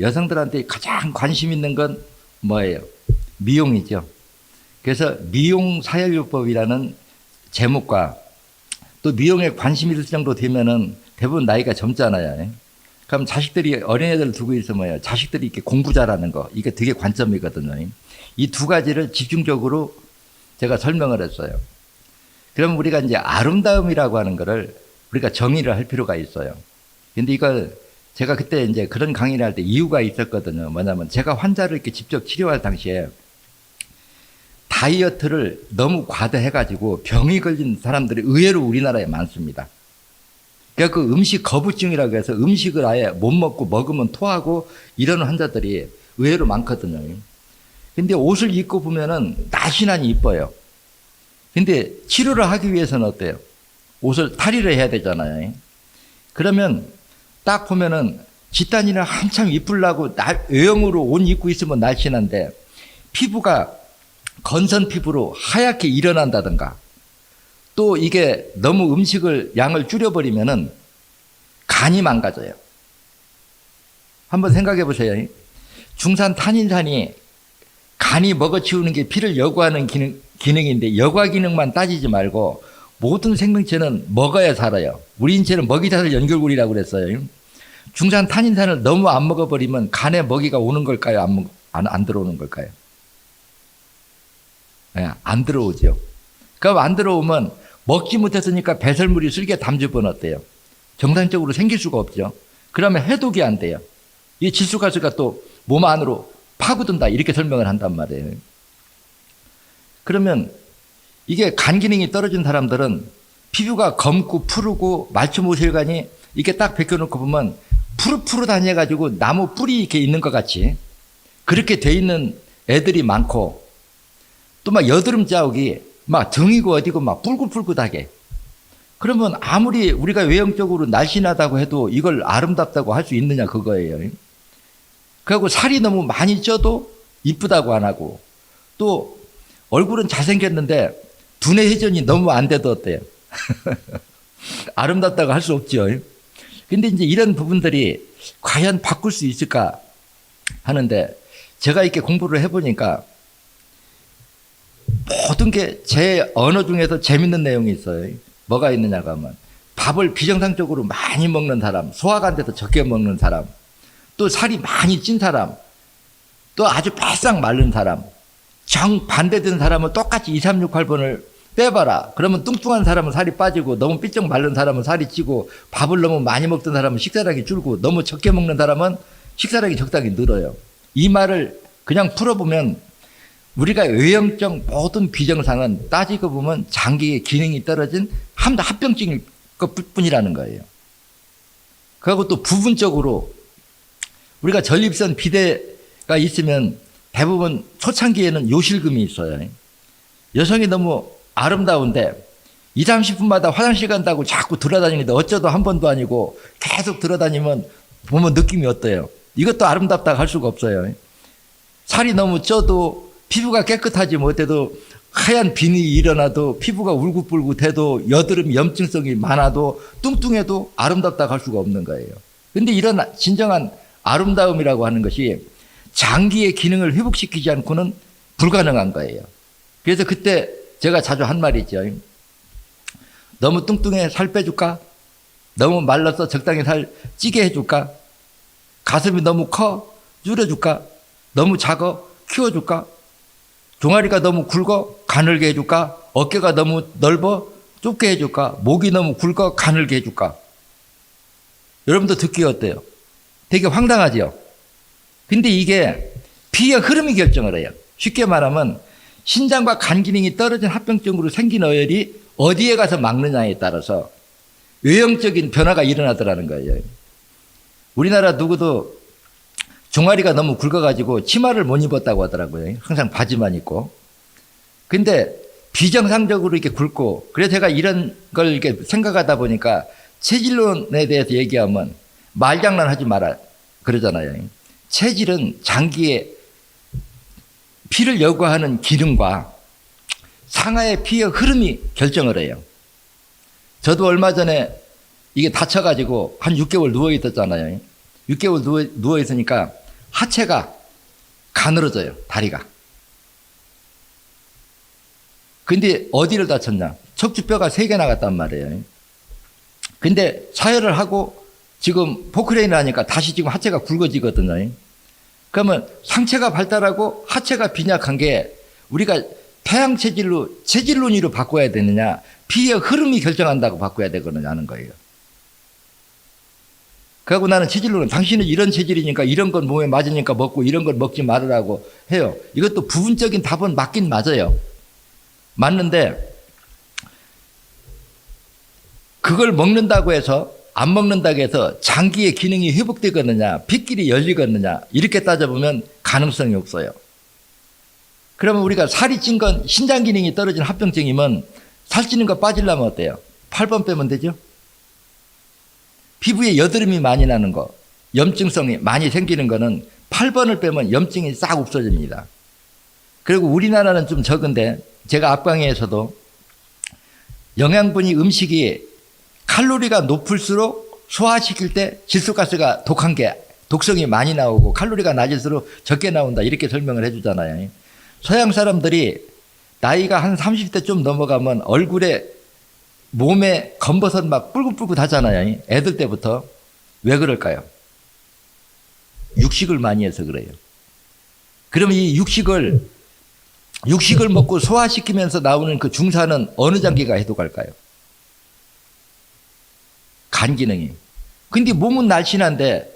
여성들한테 가장 관심 있는 건 뭐예요? 미용이죠. 그래서 미용사혈요법이라는 제목과 또 미용에 관심이 있을 정도 되면은 대부분 나이가 젊잖아요. 그럼 자식들이 어린애들 두고 있으면 자식들이 이렇게 공부 잘하는 거, 이게 되게 관점이거든요. 이 두 가지를 집중적으로 제가 설명을 했어요. 그럼 우리가 이제 아름다움이라고 하는 거를 우리가 정의를 할 필요가 있어요. 근데 이걸 제가 그때 이제 그런 강의를 할 때 이유가 있었거든요. 뭐냐면 제가 환자를 이렇게 직접 치료할 당시에 다이어트를 너무 과다해가지고 병이 걸린 사람들이 의외로 우리나라에 많습니다. 그러니까 그 음식 거부증이라고 해서 음식을 아예 못 먹고 먹으면 토하고 이런 환자들이 의외로 많거든요. 근데 옷을 입고 보면은 날씬하니 이뻐요. 근데 치료를 하기 위해서는 어때요? 옷을 탈의를 해야 되잖아요. 그러면 딱 보면은 집단이나 한참 이쁘려고 외형으로 옷 입고 있으면 날씬한데 피부가 건선 피부로 하얗게 일어난다든가 또 이게 너무 음식을 양을 줄여버리면은 간이 망가져요. 한번 생각해 보세요. 중산 탄인산이 간이 먹어치우는 게 피를 여과하는 기능인데 여과 기능만 따지지 말고 모든 생명체는 먹어야 살아요. 우리 인체는 먹이사슬 연결고리라고 그랬어요. 중산 탄인산을 너무 안 먹어버리면 간에 먹이가 오는 걸까요? 안 들어오는 걸까요? 네, 안 들어오죠. 그럼 안 들어오면 먹지 못했으니까 배설물이 쓸개 담즙은 어때요? 정상적으로 생길 수가 없죠. 그러면 해독이 안 돼요. 이 질소가스가 또 몸 안으로 파고든다 이렇게 설명을 한단 말이에요. 그러면 이게 간 기능이 떨어진 사람들은 피부가 검고 푸르고 말초모혈관이 이렇게 딱 벗겨놓고 보면 푸릇푸릇하니가지고 나무 뿌리 이렇게 있는 것 같이 그렇게 돼 있는 애들이 많고 또 막 여드름 자국이 막 등이고 어디고 막 뿔긋뿔긋하게 그러면 아무리 우리가 외형적으로 날씬하다고 해도 이걸 아름답다고 할 수 있느냐 그거예요. 그리고 살이 너무 많이 쪄도 이쁘다고 안 하고 또 얼굴은 잘생겼는데 두뇌 회전이 너무 안 돼도 어때요? 아름답다고 할 수 없죠. 근데 이제 이런 부분들이 과연 바꿀 수 있을까 하는데 제가 이렇게 공부를 해보니까 모든 게 제 언어 중에서 재밌는 내용이 있어요. 뭐가 있느냐고 하면 밥을 비정상적으로 많이 먹는 사람, 소화가 안 돼서 적게 먹는 사람, 또 살이 많이 찐 사람, 또 아주 바싹 마른 사람, 정반대되는 사람은 똑같이 2, 3, 6, 8번을 빼봐라. 그러면 뚱뚱한 사람은 살이 빠지고 너무 삐쩍 마른 사람은 살이 찌고 밥을 너무 많이 먹던 사람은 식사량이 줄고 너무 적게 먹는 사람은 식사량이 적당히 늘어요. 이 말을 그냥 풀어보면 우리가 외형적 모든 비정상은 따지고 보면 장기의 기능이 떨어진 합병증일 것뿐이라는 거예요. 그리고 또 부분적으로 우리가 전립선 비대가 있으면 대부분 초창기에는 요실금이 있어요. 여성이 너무 아름다운데 2, 30분마다 화장실 간다고 자꾸 돌아다니는데 어쩌도 한 번도 아니고 계속 돌아다니면 보면 느낌이 어때요? 이것도 아름답다고 할 수가 없어요. 살이 너무 쪄도 피부가 깨끗하지 못해도 하얀 빈이 일어나도 피부가 울긋불긋해도 여드름 염증성이 많아도 뚱뚱해도 아름답다고 할 수가 없는 거예요. 근데 이런 진정한 아름다움이라고 하는 것이 장기의 기능을 회복시키지 않고는 불가능한 거예요. 그래서 그때 제가 자주 한 말이 있죠. 너무 뚱뚱해 살 빼줄까? 너무 말라서 적당히 살 찌게 해줄까? 가슴이 너무 커? 줄여줄까? 너무 작아? 키워줄까? 종아리가 너무 굵어? 가늘게 해줄까? 어깨가 너무 넓어? 좁게 해줄까? 목이 너무 굵어? 가늘게 해줄까? 여러분도 듣기 어때요? 되게 황당하죠? 근데 이게 피의 흐름이 결정을 해요. 쉽게 말하면 신장과 간 기능이 떨어진 합병증으로 생긴 어혈이 어디에 가서 막느냐에 따라서 외형적인 변화가 일어나더라는 거예요. 우리나라 누구도 종아리가 너무 굵어가지고 치마를 못 입었다고 하더라고요. 항상 바지만 입고. 근데 비정상적으로 이렇게 굵고, 그래서 제가 이런 걸 이렇게 생각하다 보니까 체질론에 대해서 얘기하면 말장난 하지 마라 그러잖아요. 체질은 장기의 피를 여과하는 기능과 상하의 피의 흐름이 결정을 해요. 저도 얼마 전에 이게 다쳐가지고 한 6개월 누워 있었잖아요. 6개월 누워 있으니까 하체가 가늘어져요. 다리가. 근데 어디를 다쳤냐? 척추뼈가 3개 나갔단 말이에요. 근데 사혈을 하고 지금 포크레인을 하니까 다시 지금 하체가 굵어지거든요. 그러면 상체가 발달하고 하체가 빈약한 게 우리가 태양 체질론으로 바꿔야 되느냐, 피의 흐름이 결정한다고 바꿔야 되거든요 하는 거예요. 그리고 나는 체질론은 당신은 이런 체질이니까 이런 건 몸에 맞으니까 먹고 이런 걸 먹지 말으라고 해요. 이것도 부분적인 답은 맞긴 맞아요. 맞는데 그걸 먹는다고 해서 안 먹는다고 해서 장기의 기능이 회복되겠느냐, 핏길이 열리겠느냐 이렇게 따져보면 가능성이 없어요. 그러면 우리가 살이 찐 건 신장 기능이 떨어진 합병증이면 살찌는 거 빠지려면 어때요? 8번 빼면 되죠? 피부에 여드름이 많이 나는 거, 염증성이 많이 생기는 거는 8번을 빼면 염증이 싹 없어집니다. 그리고 우리나라는 좀 적은데 제가 앞강의에서도 영양분이 음식이 칼로리가 높을수록 소화시킬 때 질소가스가 독한 게 독성이 많이 나오고 칼로리가 낮을수록 적게 나온다 이렇게 설명을 해주잖아요. 서양 사람들이 나이가 한 30대 좀 넘어가면 얼굴에 몸에 검버섯 막 뿔긋뿔긋 하잖아요. 애들 때부터. 왜 그럴까요? 육식을 많이 해서 그래요. 그러면 이 육식을 먹고 소화시키면서 나오는 그 중사는 어느 장기가 해독할까요? 간 기능이. 근데 몸은 날씬한데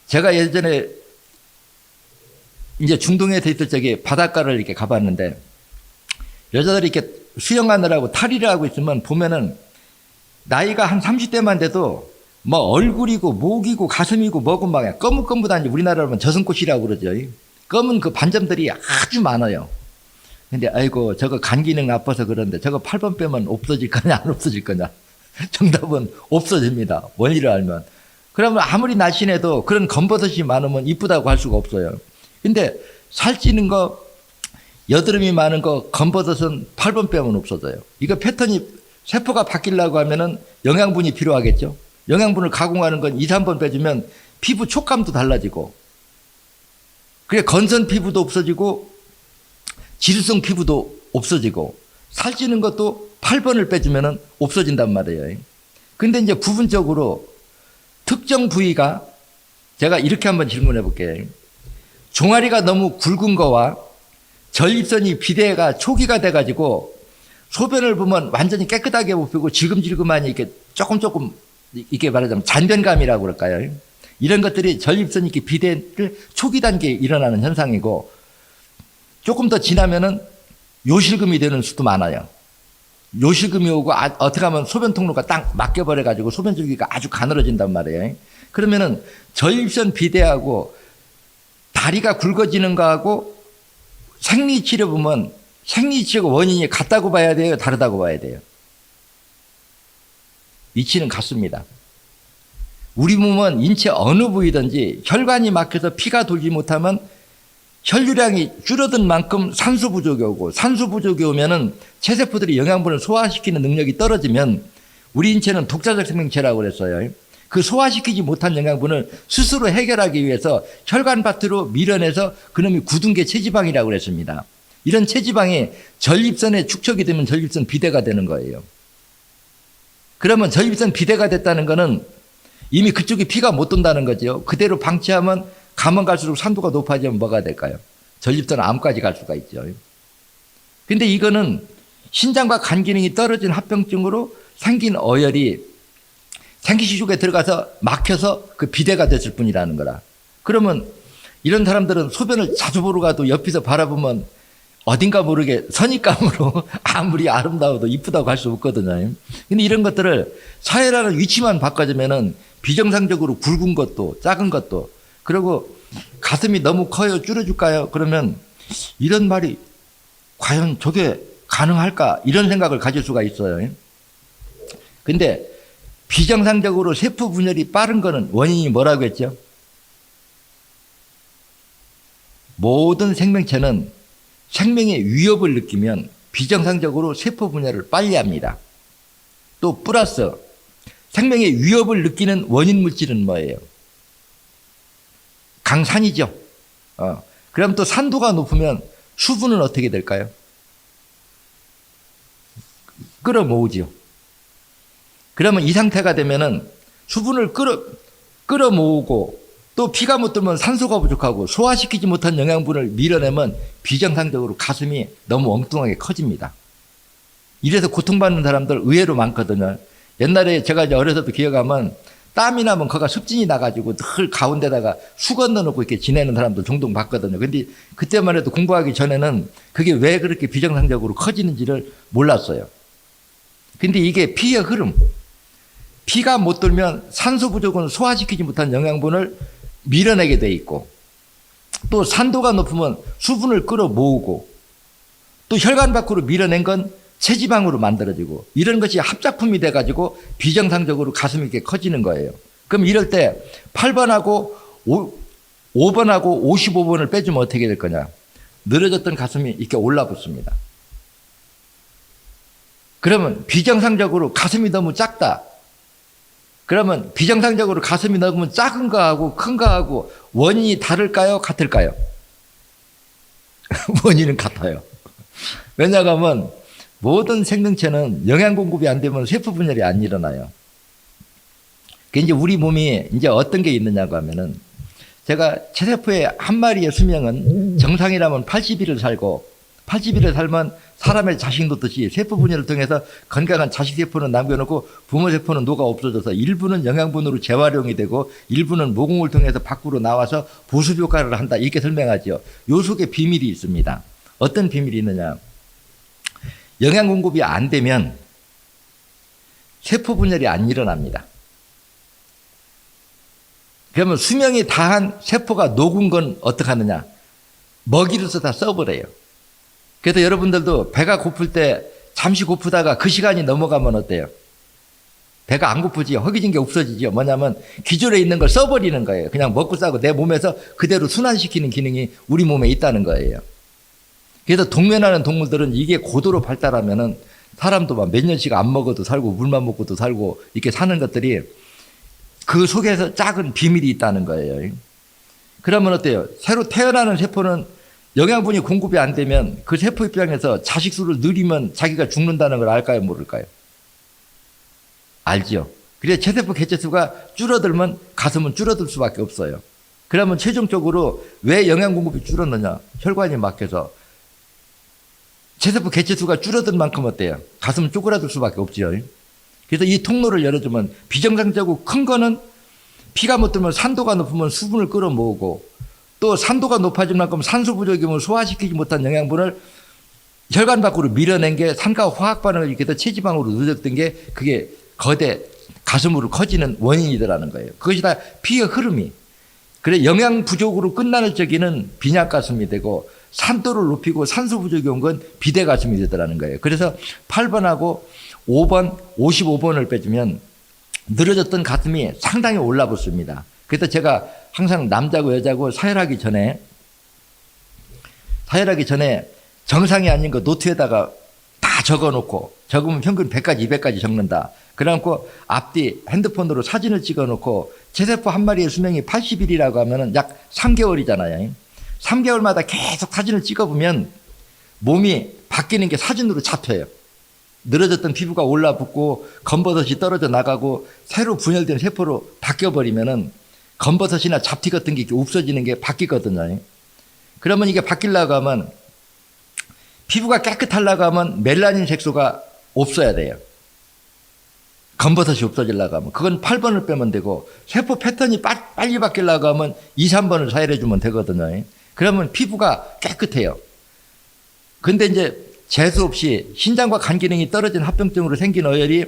제가 예전에 이제 중동에 있을 적에 바닷가를 이렇게 가봤는데 여자들이 이렇게 수영하느라고 탈의를 하고 있으면 보면은 나이가 한 30대만 돼도 뭐 얼굴이고 목이고 가슴이고 뭐고 막 검은검은한 우리나라로 하면 저승꽃이라고 그러죠. 검은 그 반점들이 아주 많아요. 근데 아이고 저거 간 기능 나빠서 그런데 저거 8번 빼면 없어질 거냐 안 없어질 거냐. 정답은 없어집니다. 원리를 알면. 그러면 아무리 날씬해도 그런 검버섯이 많으면 이쁘다고 할 수가 없어요. 근데 살찌는 거, 여드름이 많은 거, 검버섯은 8번 빼면 없어져요. 이거 패턴이 세포가 바뀌려고 하면은 영양분이 필요하겠죠. 영양분을 가공하는 건 2, 3번 빼주면 피부 촉감도 달라지고, 그래 건선 피부도 없어지고, 지루성 피부도 없어지고, 살찌는 것도 8번을 빼주면 없어진단 말이에요. 근데 이제 부분적으로 특정 부위가 제가 이렇게 한번 질문해 볼게요. 종아리가 너무 굵은 거와 전립선이 비대가 초기가 돼가지고 소변을 보면 완전히 깨끗하게 못 보고 질금질금하니 이렇게 조금 이게 말하자면 잔변감이라고 그럴까요? 이런 것들이 전립선 이렇게 비대를 초기 단계에 일어나는 현상이고 조금 더 지나면은 요실금이 되는 수도 많아요. 요실금이 오고 어떻게 하면 소변 통로가 딱 막혀버려가지고 소변 줄기가 아주 가늘어진단 말이에요. 그러면은 전립선 비대하고 다리가 굵어지는 거하고 생리치료 보면 생리치료가 원인이 같다고 봐야 돼요? 다르다고 봐야 돼요? 위치는 같습니다. 우리 몸은 인체 어느 부위든지 혈관이 막혀서 피가 돌지 못하면 혈류량이 줄어든 만큼 산소 부족이 오고 산소 부족이 오면은 체세포들이 영양분을 소화시키는 능력이 떨어지면 우리 인체는 독자적 생명체라고 그랬어요. 그 소화시키지 못한 영양분을 스스로 해결하기 위해서 혈관밭으로 밀어내서 그놈이 굳은 게 체지방이라고 그랬습니다. 이런 체지방이 전립선에 축적이 되면 전립선 비대가 되는 거예요. 그러면 전립선 비대가 됐다는 거는 이미 그쪽에 피가 못 돈다는 거죠. 그대로 방치하면 가면 갈수록 산도가 높아지면 뭐가 될까요? 전립선 암까지 갈 수가 있죠. 근데 이거는 신장과 간 기능이 떨어진 합병증으로 생긴 어혈이 생기시 쪽에 들어가서 막혀서 그 비대가 됐을 뿐이라는 거라. 그러면 이런 사람들은 소변을 자주 보러 가도 옆에서 바라보면 어딘가 모르게 선입감으로 아무리 아름다워도 이쁘다고 할 수 없거든요. 근데 이런 것들을 사회라는 위치만 바꿔주면은 비정상적으로 굵은 것도 작은 것도 그리고 가슴이 너무 커요 줄여줄까요? 그러면 이런 말이 과연 저게 가능할까? 이런 생각을 가질 수가 있어요. 근데 비정상적으로 세포 분열이 빠른 거는 원인이 뭐라고 했죠? 모든 생명체는 생명의 위협을 느끼면 비정상적으로 세포 분열을 빨리 합니다. 또 플러스 생명의 위협을 느끼는 원인 물질은 뭐예요? 강산이죠. 그럼 또 산도가 높으면 수분은 어떻게 될까요? 끌어모으죠. 그러면 이 상태가 되면은 수분을 끌어모으고 또 피가 못 들면 산소가 부족하고 소화시키지 못한 영양분을 밀어내면 비정상적으로 가슴이 너무 엉뚱하게 커집니다. 이래서 고통받는 사람들 의외로 많거든요. 옛날에 제가 이제 어렸을 때 기억하면 땀이 나면 거가 습진이 나가지고 늘 가운데다가 수건 넣어놓고 이렇게 지내는 사람들 종종 봤거든요. 근데 그때만 해도 공부하기 전에는 그게 왜 그렇게 비정상적으로 커지는지를 몰랐어요. 근데 이게 피의 흐름, 피가 못 돌면 산소 부족은 소화시키지 못한 영양분을 밀어내게 돼 있고 또 산도가 높으면 수분을 끌어모으고 또 혈관 밖으로 밀어낸 건 체지방으로 만들어지고 이런 것이 합작품이 돼가지고 비정상적으로 가슴이 이렇게 커지는 거예요. 그럼 이럴 때 8번하고 5번하고 55번을 빼주면 어떻게 될 거냐? 늘어졌던 가슴이 이렇게 올라붙습니다. 그러면 비정상적으로 가슴이 너무 작다. 그러면 비정상적으로 가슴이 너무 작은 거하고 큰 거하고 원인이 다를까요? 같을까요? 원인은 같아요. 왜냐하면 모든 생명체는 영양 공급이 안 되면 세포 분열이 안 일어나요. 이제 우리 몸이 이제 어떤 게 있느냐고 하면은 제가 체세포의 한 마리의 수명은 정상이라면 80일을 살고 80일을 살면 사람의 자식 놓듯이 세포 분열을 통해서 건강한 자식 세포는 남겨놓고 부모 세포는 녹아 없어져서 일부는 영양분으로 재활용이 되고 일부는 모공을 통해서 밖으로 나와서 보습 효과를 한다 이렇게 설명하죠. 요 속에 비밀이 있습니다. 어떤 비밀이 있느냐? 영양 공급이 안 되면 세포 분열이 안 일어납니다. 그러면 수명이 다한 세포가 녹은 건 어떻게 하느냐? 먹이로서 다 써버려요. 그래서 여러분들도 배가 고플 때 잠시 고프다가 그 시간이 넘어가면 어때요? 배가 안 고프지, 허기진 게 없어지죠. 뭐냐면 기존에 있는 걸 써버리는 거예요. 그냥 먹고 싸고 내 몸에서 그대로 순환시키는 기능이 우리 몸에 있다는 거예요. 그래서 동면하는 동물들은 이게 고도로 발달하면은 사람도 막 몇 년씩 안 먹어도 살고 물만 먹고도 살고 이렇게 사는 것들이 그 속에서 작은 비밀이 있다는 거예요. 그러면 어때요? 새로 태어나는 세포는 영양분이 공급이 안 되면 그 세포 입장에서 자식 수를 늘리면 자기가 죽는다는 걸 알까요? 모를까요? 알죠. 그래서 체세포 개체수가 줄어들면 가슴은 줄어들 수밖에 없어요. 그러면 최종적으로 왜 영양 공급이 줄었느냐? 혈관이 막혀서 체세포 개체수가 줄어든 만큼 어때요? 가슴은 쪼그라들 수밖에 없죠. 그래서 이 통로를 열어주면 비정상적으로 큰 거는 피가 못 들면 산도가 높으면 수분을 끌어모으고 또 산도가 높아진 만큼 산소 부족이면 소화시키지 못한 영양분을 혈관 밖으로 밀어낸 게 산과 화학 반응을 일으켜서 체지방으로 누적된 게 그게 거대 가슴으로 커지는 원인이더라는 거예요. 그것이 다 피의 흐름이. 그래 영양 부족으로 끝나는 적에는 빈약 가슴이 되고 산도를 높이고 산소 부족이 온 건 비대 가슴이 되더라는 거예요. 그래서 8번하고 5번, 55번을 빼주면 늘어졌던 가슴이 상당히 올라붙습니다. 그래서 제가 항상 남자고 여자고 사혈하기 전에 정상이 아닌 거 노트에다가 다 적어놓고 적으면 평균 100까지 200까지 적는다. 그래갖고 앞뒤 핸드폰으로 사진을 찍어놓고 체세포 한 마리의 수명이 80일이라고 하면은 약 3개월이잖아요. 3개월마다 계속 사진을 찍어보면 몸이 바뀌는 게 사진으로 잡혀요. 늘어졌던 피부가 올라붙고 검버섯이 떨어져 나가고 새로 분열된 세포로 바뀌어버리면은 검버섯이나 잡티 같은 게 없어지는 게 바뀌거든요. 그러면 이게 바뀌려고 하면 피부가 깨끗하려고 하면 멜라닌 색소가 없어야 돼요. 검버섯이 없어지려고 하면 그건 8번을 빼면 되고 세포 패턴이 빨리 바뀌려고 하면 2, 3번을 사혈해 주면 되거든요. 그러면 피부가 깨끗해요. 근데 이제 재수 없이 신장과 간 기능이 떨어진 합병증으로 생긴 어혈이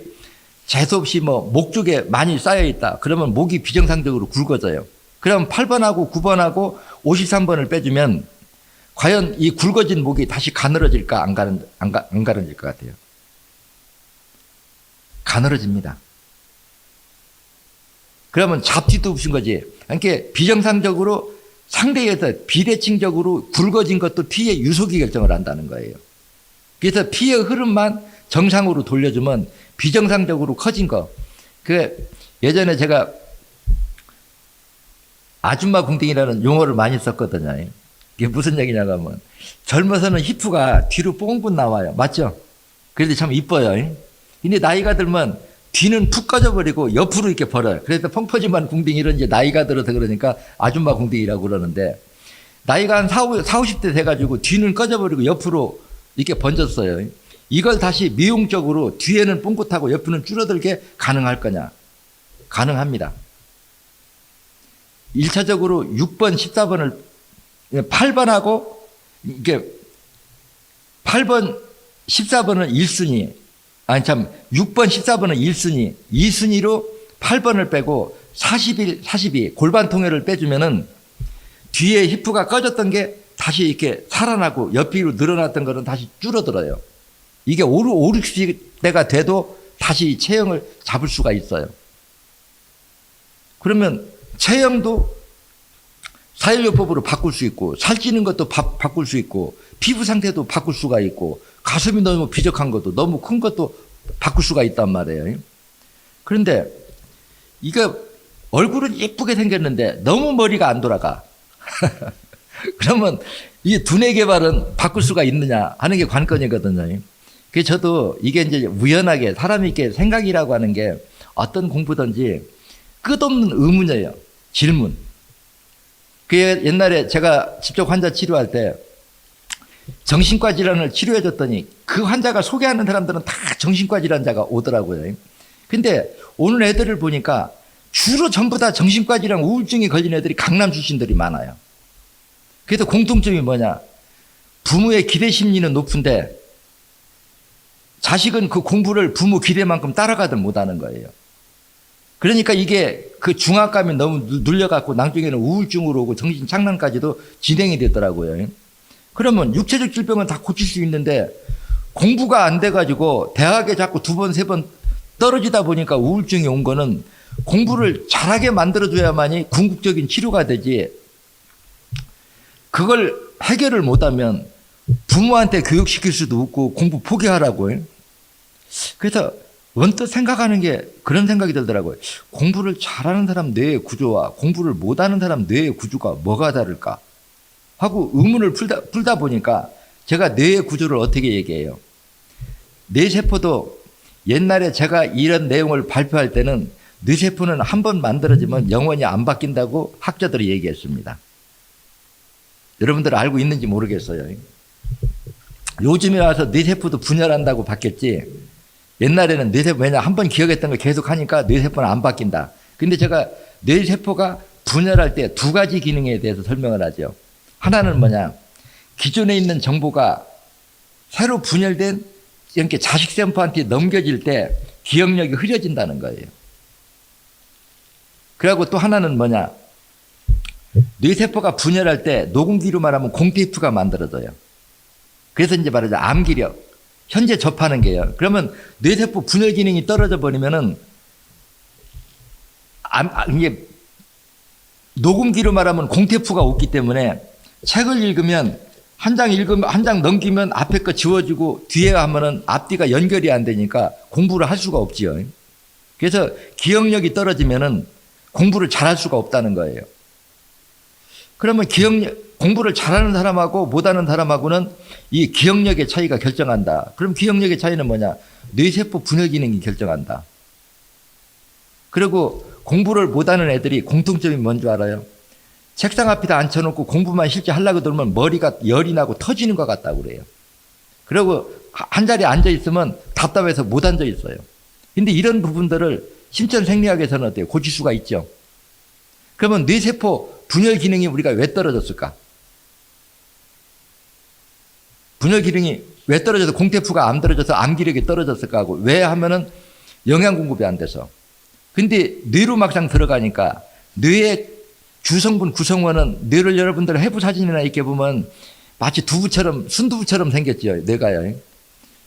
재수 없이 목 쪽에 많이 쌓여 있다. 그러면 목이 비정상적으로 굵어져요. 그럼 8번하고 9번하고 53번을 빼주면 과연 이 굵어진 목이 다시 가늘어질까 안 가늘어질 것 같아요. 가늘어집니다. 그러면 잡티도 없인 거지. 그러니까 비정상적으로 상대에서 비대칭적으로 굵어진 것도 피의 유속이 결정을 한다는 거예요. 그래서 피의 흐름만 정상으로 돌려주면 비정상적으로 커진 거. 예전에 제가 아줌마 궁딩이라는 용어를 많이 썼거든요. 이게 무슨 얘기냐고 하면 젊어서는 히프가 뒤로 뽕뽕 나와요. 맞죠? 그래도 참 이뻐요. 근데 나이가 들면 뒤는 푹 꺼져버리고 옆으로 이렇게 벌어요. 그래서 펑퍼짐한 궁딩이는 이제 나이가 들어서 그러니까 아줌마 궁딩이라고 그러는데 나이가 한 50대 돼가지고 뒤는 꺼져버리고 옆으로 이렇게 번졌어요. 이걸 다시 미용적으로 뒤에는 뽕긋하고 옆으로는 줄어들게 가능할 거냐? 가능합니다. 1차적으로 6번, 14번을 8번하고 이게 8번, 14번은 1순위, 아니 참 6번, 14번은 1순위, 2순위로 8번을 빼고 41, 42 골반 통해를 빼주면은 뒤에 히프가 꺼졌던 게 다시 이렇게 살아나고 옆으로 늘어났던 거는 다시 줄어들어요. 이게 5, 60대가 돼도 다시 체형을 잡을 수가 있어요. 그러면 체형도 사일요법으로 바꿀 수 있고 살찌는 것도 바꿀 수 있고 피부 상태도 바꿀 수가 있고 가슴이 너무 비적한 것도 너무 큰 것도 바꿀 수가 있단 말이에요. 그런데 이거 얼굴은 예쁘게 생겼는데 너무 머리가 안 돌아가. 그러면 이 두뇌 개발은 바꿀 수가 있느냐 하는 게 관건이거든요. 그래서 저도 이게 이제 우연하게 사람이 이렇게 생각이라고 하는 게 어떤 공부든지 끝없는 의문이에요. 질문. 그 옛날에 제가 직접 환자 치료할 때 정신과 질환을 치료해 줬더니 그 환자가 소개하는 사람들은 다 정신과 질환자가 오더라고요. 근데 오늘 애들을 보니까 주로 전부 다 정신과 질환 우울증이 걸린 애들이 강남 출신들이 많아요. 그래서 공통점이 뭐냐? 부모의 기대 심리는 높은데 자식은 그 공부를 부모 기대만큼 따라가들 못하는 거예요. 그러니까 이게 그 중압감이 너무 눌려갖고 나중에는 우울증으로 오고 정신 착란까지도 진행이 되더라고요. 그러면 육체적 질병은 다 고칠 수 있는데 공부가 안 돼가지고 대학에 자꾸 2번, 3번 떨어지다 보니까 우울증이 온 거는 공부를 잘하게 만들어줘야만이 궁극적인 치료가 되지 그걸 해결을 못하면 부모한테 교육시킬 수도 없고 공부 포기하라고요. 그래서 언뜻 생각하는 게 그런 생각이 들더라고요. 공부를 잘하는 사람 뇌의 구조와 공부를 못하는 사람 뇌의 구조가 뭐가 다를까 하고 의문을 풀다 보니까 제가 뇌의 구조를 어떻게 얘기해요. 뇌세포도 옛날에 제가 이런 내용을 발표할 때는 뇌세포는 한 번 만들어지면 영원히 안 바뀐다고 학자들이 얘기했습니다. 여러분들 알고 있는지 모르겠어요. 요즘에 와서 뇌세포도 분열한다고 바뀌었지 옛날에는 뇌세포 왜냐 한 번 기억했던 걸 계속 하니까 뇌세포는 안 바뀐다. 근데 제가 뇌세포가 분열할 때 2가지 기능에 대해서 설명을 하죠. 하나는 뭐냐 기존에 있는 정보가 새로 분열된 이렇게 자식 세포한테 넘겨질 때 기억력이 흐려진다는 거예요. 그리고 또 하나는 뭐냐 뇌세포가 분열할 때 녹음기로 말하면 공테이프가 만들어져요. 그래서 이제 말하자 암기력 현재 접하는 게요. 그러면 뇌세포 분열 기능이 떨어져 버리면은 이게 녹음기로 말하면 공테이프가 없기 때문에 책을 읽으면 한 장 넘기면 앞에 거 지워지고 뒤에 하면은 앞뒤가 연결이 안 되니까 공부를 할 수가 없지요. 그래서 기억력이 떨어지면은 공부를 잘할 수가 없다는 거예요. 그러면 공부를 잘하는 사람하고 못하는 사람하고는 이 기억력의 차이가 결정한다. 그럼 기억력의 차이는 뭐냐? 뇌세포 분열 기능이 결정한다. 그리고 공부를 못하는 애들이 공통점이 뭔지 알아요? 책상 앞에다 앉혀놓고 공부만 실제 하려고 들면 머리가 열이 나고 터지는 것 같다고 그래요. 그리고 한 자리에 앉아 있으면 답답해서 못 앉아 있어요. 근데 이런 부분들을 신천생리학에서는 어때요? 고칠 수가 있죠. 그러면 뇌세포 분열 기능이 우리가 왜 떨어졌을까? 분열 기능이 왜 떨어져서 공테이프가 안 떨어져서 암기력이 떨어졌을까 하고 왜 하면은 영양 공급이 안 돼서. 근데 뇌로 막상 들어가니까 뇌의 주성분 구성원은 뇌를 여러분들 해부 사진이나 이렇게 보면 마치 두부처럼 순두부처럼 생겼죠. 뇌가요.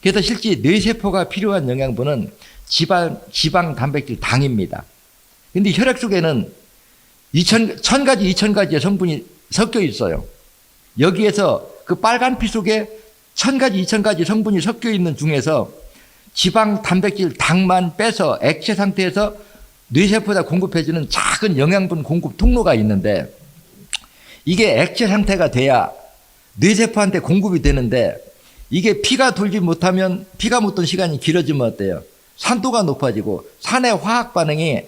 그래서 실제 뇌세포가 필요한 영양분은 지방, 단백질, 당입니다. 근데 혈액 속에는 1000가지, 2000가지의 성분이 섞여 있어요. 여기에서 그 빨간 피 속에 1000가지, 2000가지 성분이 섞여 있는 중에서 지방, 단백질, 당만 빼서 액체 상태에서 뇌세포에다 공급해주는 작은 영양분 공급 통로가 있는데 이게 액체 상태가 돼야 뇌세포한테 공급이 되는데 이게 피가 돌지 못하면 피가 묻던 시간이 길어지면 어때요? 산도가 높아지고 산의 화학 반응이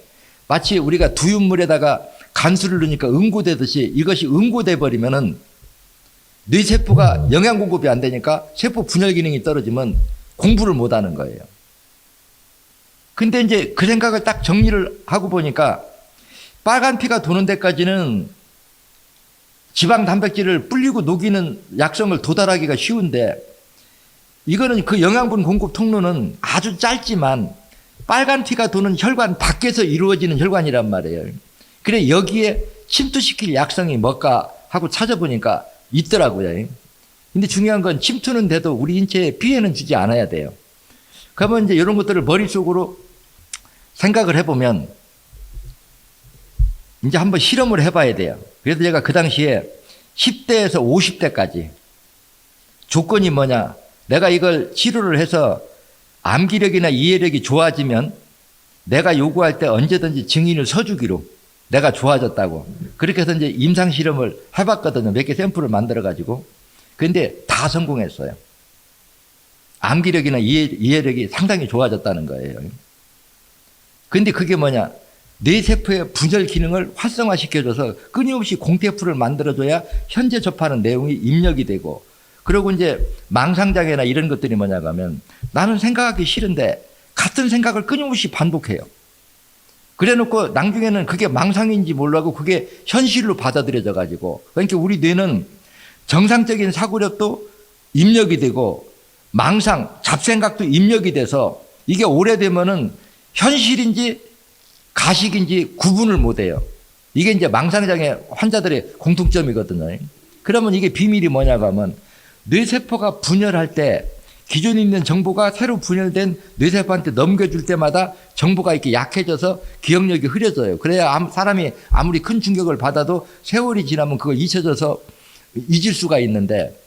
마치 우리가 두유물에다가 간수를 넣으니까 응고되듯이 이것이 응고돼 버리면은 뇌세포가 영양 공급이 안 되니까 세포 분열 기능이 떨어지면 공부를 못 하는 거예요. 근데 이제 그 생각을 딱 정리를 하고 보니까 빨간 피가 도는 데까지는 지방 단백질을 불리고 녹이는 약성을 도달하기가 쉬운데 이거는 그 영양분 공급 통로는 아주 짧지만 빨간 피가 도는 혈관 밖에서 이루어지는 혈관이란 말이에요. 그래 여기에 침투시킬 약성이 뭘까 하고 찾아보니까 있더라고요. 근데 중요한 건 침투는 돼도 우리 인체에 피해는 주지 않아야 돼요. 그러면 이제 이런 것들을 머릿속으로 생각을 해보면 이제 한번 실험을 해봐야 돼요. 그래서 제가 그 당시에 10대에서 50대까지 조건이 뭐냐, 내가 이걸 치료를 해서 암기력이나 이해력이 좋아지면 내가 요구할 때 언제든지 증인을 서주기로 내가 좋아졌다고. 그렇게 해서 이제 임상 실험을 해봤거든요. 몇 개 샘플을 만들어가지고. 근데 다 성공했어요. 암기력이나 이해력이 상당히 좋아졌다는 거예요. 근데 그게 뭐냐, 뇌세포의 분열 기능을 활성화시켜줘서 끊임없이 공태풀을 만들어줘야 현재 접하는 내용이 입력이 되고, 그리고 이제 망상장애나 이런 것들이 뭐냐 하면 나는 생각하기 싫은데 같은 생각을 끊임없이 반복해요. 그래 놓고 나중에는 그게 망상인지 몰라고 그게 현실로 받아들여져 가지고, 그러니까 우리 뇌는 정상적인 사고력도 입력이 되고 망상, 잡생각도 입력이 돼서 이게 오래되면은 현실인지 가식인지 구분을 못 해요. 이게 이제 망상장애 환자들의 공통점이거든요. 그러면 이게 비밀이 뭐냐고 하면 뇌세포가 분열할 때 기존에 있는 정보가 새로 분열된 뇌세포한테 넘겨줄 때마다 정보가 이렇게 약해져서 기억력이 흐려져요. 그래야 사람이 아무리 큰 충격을 받아도 세월이 지나면 그걸 잊혀져서 잊을 수가 있는데,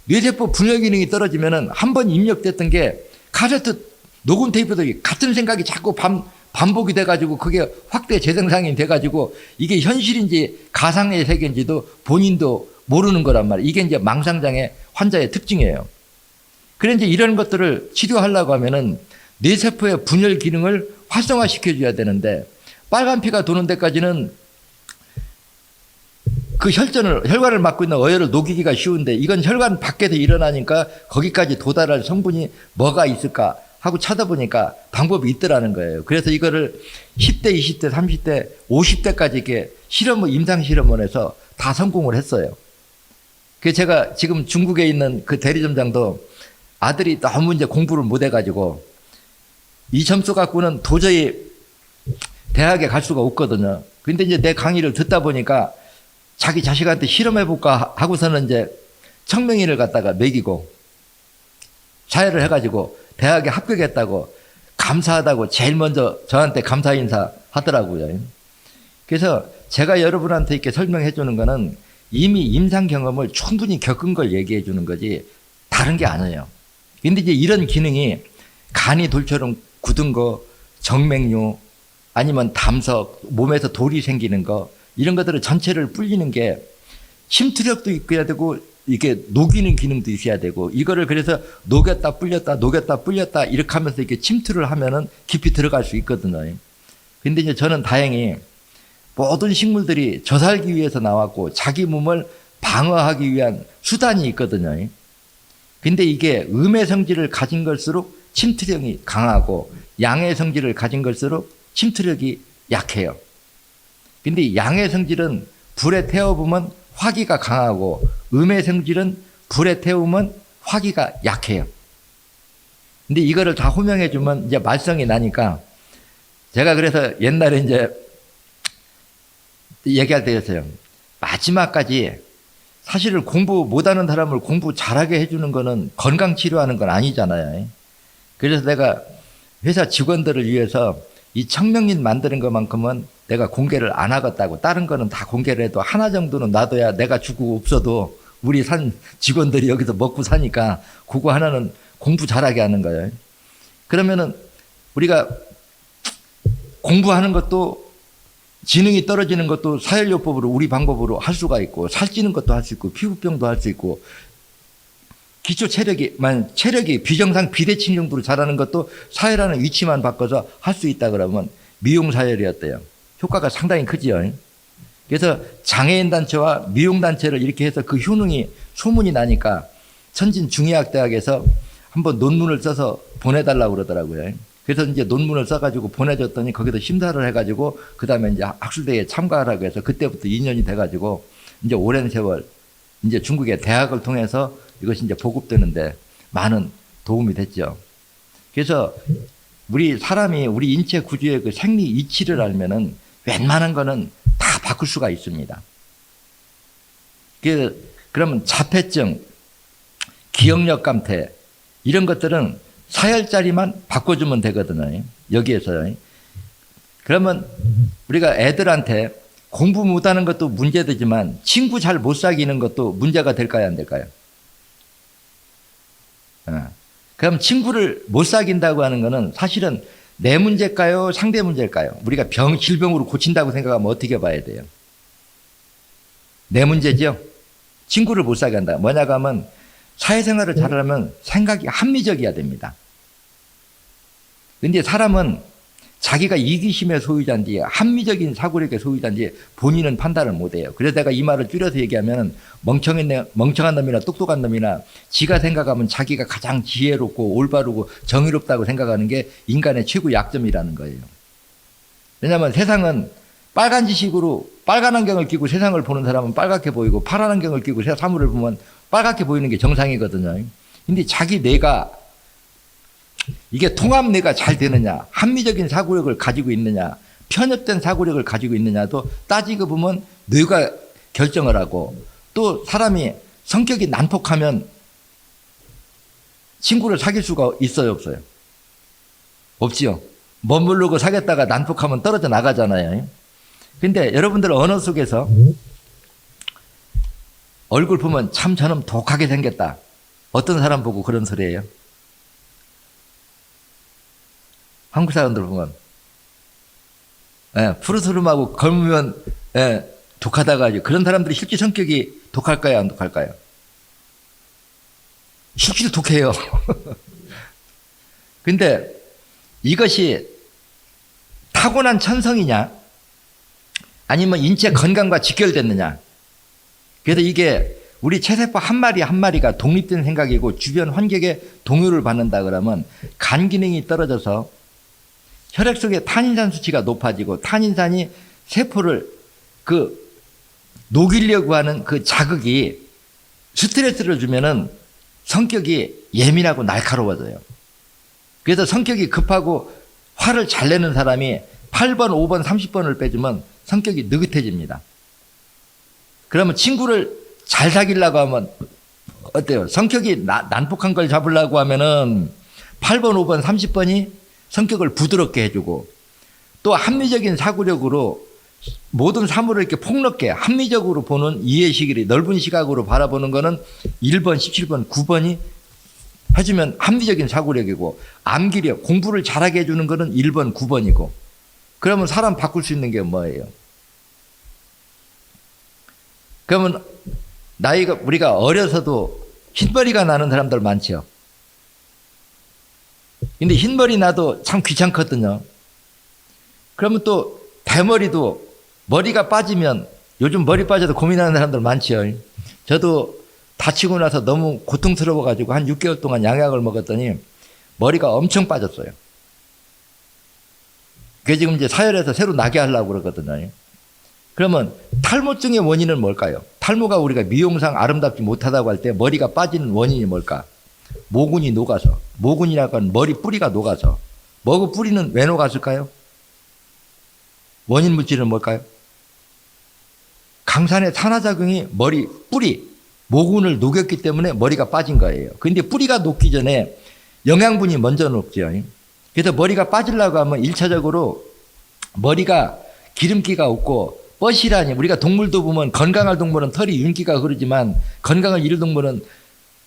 뇌세포 분열 기능이 떨어지면은 한 번 입력됐던 게 카세트 녹음 테이프도 같은 생각이 자꾸 반복이 돼가지고 그게 확대 재생산이 돼가지고 이게 현실인지 가상의 세계인지도 본인도 모르는 거란 말이에요. 이게 이제 망상장애 환자의 특징이에요. 그래 이제 이런 것들을 치료하려고 하면은 뇌세포의 분열 기능을 활성화시켜줘야 되는데, 빨간 피가 도는 데까지는 그 혈관을 막고 있는 어혈을 녹이기가 쉬운데 이건 혈관 밖에서 일어나니까 거기까지 도달할 성분이 뭐가 있을까 하고 찾아보니까 방법이 있더라는 거예요. 그래서 이거를 10대, 20대, 30대, 50대까지 이렇게 임상실험원에서 다 성공을 했어요. 그래서 제가 지금 중국에 있는 그 대리점장도 아들이 너무 이제 공부를 못 해가지고 이 점수 갖고는 도저히 대학에 갈 수가 없거든요. 근데 이제 내 강의를 듣다 보니까 자기 자식한테 실험해볼까 하고서는 이제 청명회를 갖다가 먹이고 자해를 해가지고 대학에 합격했다고 감사하다고 제일 먼저 저한테 감사 인사 하더라고요. 그래서 제가 여러분한테 이렇게 설명해 주는 거는 이미 임상 경험을 충분히 겪은 걸 얘기해 주는 거지 다른 게 아니에요. 근데 이제 이런 기능이 간이 돌처럼 굳은 거, 정맥류, 아니면 담석, 몸에서 돌이 생기는 거, 이런 것들을 전체를 불리는 게 침투력도 있어야 되고 이게 녹이는 기능도 있어야 되고, 이거를 그래서 녹였다 불렸다 이렇게 하면서 이렇게 침투를 하면은 깊이 들어갈 수 있거든요. 근데 이제 저는 다행히 모든 식물들이 젖살기 위해서 나왔고 자기 몸을 방어하기 위한 수단이 있거든요. 근데 이게 음의 성질을 가진 걸수록 침투력이 강하고 양의 성질을 가진 걸수록 침투력이 약해요. 근데 양의 성질은 불에 태워보면 화기가 강하고 음의 성질은 불에 태우면 화기가 약해요. 근데 이거를 다 호명해 주면 이제 말썽이 나니까 제가 그래서 옛날에 이제 얘기할 때였어요. 마지막까지 사실은 공부 못하는 사람을 공부 잘하게 해주는 거는 건강 치료하는 건 아니잖아요. 그래서 내가 회사 직원들을 위해서 이 청명린 만드는 것만큼은 내가 공개를 안 하겠다고, 다른 거는 다 공개를 해도 하나 정도는 놔둬야 내가 죽고 없어도 우리 산 직원들이 여기서 먹고 사니까 그거 하나는 공부 잘하게 하는 거예요. 그러면은 우리가 공부하는 것도 지능이 떨어지는 것도 사혈요법으로 우리 방법으로 할 수가 있고 살찌는 것도 할 수 있고 피부병도 할 수 있고 기초 체력이 비정상 비대칭 정도로 자라는 것도 사혈하는 위치만 바꿔서 할 수 있다 그러면 미용사혈이었대요. 효과가 상당히 크지요. 그래서 장애인 단체와 미용 단체를 이렇게 해서 그 효능이 소문이 나니까 천진 중의학대학에서 한번 논문을 써서 보내달라고 그러더라고요. 그래서 이제 논문을 써가지고 보내줬더니 거기서 심사를 해가지고 그 다음에 이제 학술대회에 참가하라고 해서 그때부터 2년이 돼가지고 이제 오랜 세월 이제 중국의 대학을 통해서 이것이 이제 보급되는데 많은 도움이 됐죠. 그래서 우리 사람이 우리 인체 구조의 그 생리 이치를 알면은 웬만한 거는 다 바꿀 수가 있습니다. 그러면 자폐증, 기억력 감퇴 이런 것들은 사혈자리만 바꿔주면 되거든요. 여기에서요. 그러면 우리가 애들한테 공부 못하는 것도 문제되지만 친구 잘 못 사귀는 것도 문제가 될까요, 안 될까요? 그럼 친구를 못 사귄다고 하는 것은 사실은 내 문제일까요, 상대 문제일까요? 우리가 질병으로 고친다고 생각하면 어떻게 봐야 돼요? 내 문제죠. 친구를 못 사귄다. 뭐냐고 하면 사회생활을 잘하려면 생각이 합리적이어야 됩니다. 근데 사람은 자기가 이기심의 소유자인지 합리적인 사고력의 소유자인지 본인은 판단을 못해요. 그래서 내가 이 말을 줄여서 얘기하면 멍청한 놈이나 똑똑한 놈이나 지가 생각하면 자기가 가장 지혜롭고 올바르고 정의롭다고 생각하는 게 인간의 최고 약점이라는 거예요. 왜냐하면 세상은 빨간 지식으로 빨간 안경을 끼고 세상을 보는 사람은 빨갛게 보이고 파란 안경을 끼고 사물을 보면 빨갛게 보이는 게 정상이거든요. 근데 자기 뇌가 이게 통합뇌가 잘 되느냐, 합리적인 사고력을 가지고 있느냐, 편협된 사고력을 가지고 있느냐도 따지고 보면 뇌가 결정을 하고 또 사람이 성격이 난폭하면 친구를 사귈 수가 있어요, 없어요? 없지요. 머무르고 사귀었다가 난폭하면 떨어져 나가잖아요. 근데 여러분들 언어 속에서 얼굴 보면 참 저놈 독하게 생겼다. 어떤 사람 보고 그런 소리예요? 한국 사람들 보면 푸르스름하고 젊으면 독하다가 그런 사람들이 실제 성격이 독할까요, 안 독할까요? 실제 독해요. 근데 이것이 타고난 천성이냐 아니면 인체 건강과 직결됐느냐. 그래서 이게 우리 체세포 한 마리 한 마리가 독립된 생각이고 주변 환경에 동요를 받는다 그러면 간 기능이 떨어져서 혈액 속에 탄인산 수치가 높아지고 탄인산이 세포를 녹이려고 하는 그 자극이 스트레스를 주면은 성격이 예민하고 날카로워져요. 그래서 성격이 급하고 화를 잘 내는 사람이 8번, 5번, 30번을 빼주면 성격이 느긋해집니다. 그러면 친구를 잘 사귀려고 하면 어때요? 성격이 난폭한 걸 잡으려고 하면은 8번, 5번, 30번이 성격을 부드럽게 해주고 또 합리적인 사고력으로 모든 사물을 이렇게 폭넓게 합리적으로 보는 이해시기를 넓은 시각으로 바라보는 거는 1번, 17번, 9번이 해주면 합리적인 사고력이고 암기력, 공부를 잘하게 해주는 거는 1번, 9번이고 그러면 사람 바꿀 수 있는 게 뭐예요? 그러면 우리가 어려서도 흰머리가 나는 사람들 많죠. 근데 흰머리 나도 참 귀찮거든요. 그러면 또 대머리도 머리가 빠지면 요즘 머리 빠져도 고민하는 사람들 많죠. 저도 다치고 나서 너무 고통스러워가지고 한 6개월 동안 양약을 먹었더니 머리가 엄청 빠졌어요. 그게 지금 이제 사혈해서 새로 나게 하려고 그러거든요. 그러면 탈모증의 원인은 뭘까요? 탈모가 우리가 미용상 아름답지 못하다고 할 때 머리가 빠지는 원인이 뭘까? 모근이 녹아서, 모근이라고 하는 머리 뿌리가 녹아서. 머그 뿌리는 왜 녹았을까요? 원인 물질은 뭘까요? 강산의 산화작용이 머리 뿌리, 모근을 녹였기 때문에 머리가 빠진 거예요. 그런데 뿌리가 녹기 전에 영양분이 먼저 녹죠. 그래서 머리가 빠지려고 하면 1차적으로 머리가 기름기가 없고 뻐시라니, 우리가 동물도 보면 건강한 동물은 털이 윤기가 흐르지만 건강을 잃은 동물은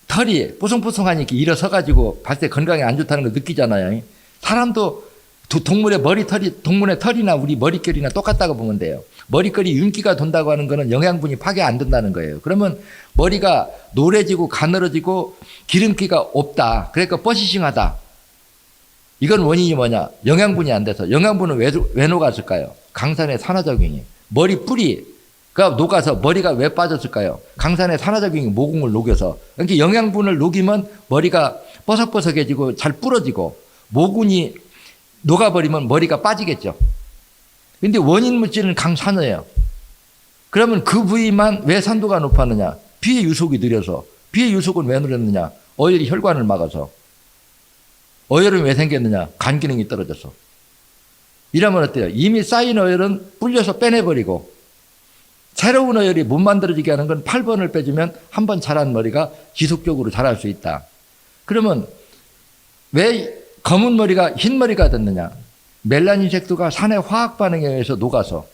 털이 뽀송뽀송하니 이렇게 일어서가지고 봤을 때 건강에 안 좋다는 걸 느끼잖아요. 사람도 동물의 머리털이, 동물의 털이나 우리 머릿결이나 똑같다고 보면 돼요. 머릿결이 윤기가 돈다고 하는 거는 영양분이 파괴 안 된다는 거예요. 그러면 머리가 노래지고 가늘어지고 기름기가 없다. 그러니까 버시싱하다. 이건 원인이 뭐냐? 영양분이 안 돼서. 영양분은 왜 녹았을까요? 강산의 산화작용이. 머리 뿌리가 녹아서 머리가 왜 빠졌을까요? 강산의 산화작용이 모공을 녹여서. 그러니까 영양분을 녹이면 머리가 뻐석뻐석해지고 잘 부러지고, 모근이 녹아버리면 머리가 빠지겠죠. 근데 원인 물질은 강산화예요. 그러면 그 부위만 왜 산도가 높았느냐? 비의 유속이 느려서. 비의 유속은 왜 느렸느냐? 어혈이 혈관을 막아서. 어혈은 왜 생겼느냐? 간 기능이 떨어져서. 이러면 어때요? 이미 쌓인 어혈은 불려서 빼내버리고, 새로운 어혈이 못 만들어지게 하는 건 8번을 빼주면 한 번 자란 머리가 지속적으로 자랄 수 있다. 그러면 왜 검은 머리가 흰 머리가 됐느냐? 멜라닌 색소가 산의 화학 반응에 의해서 녹아서.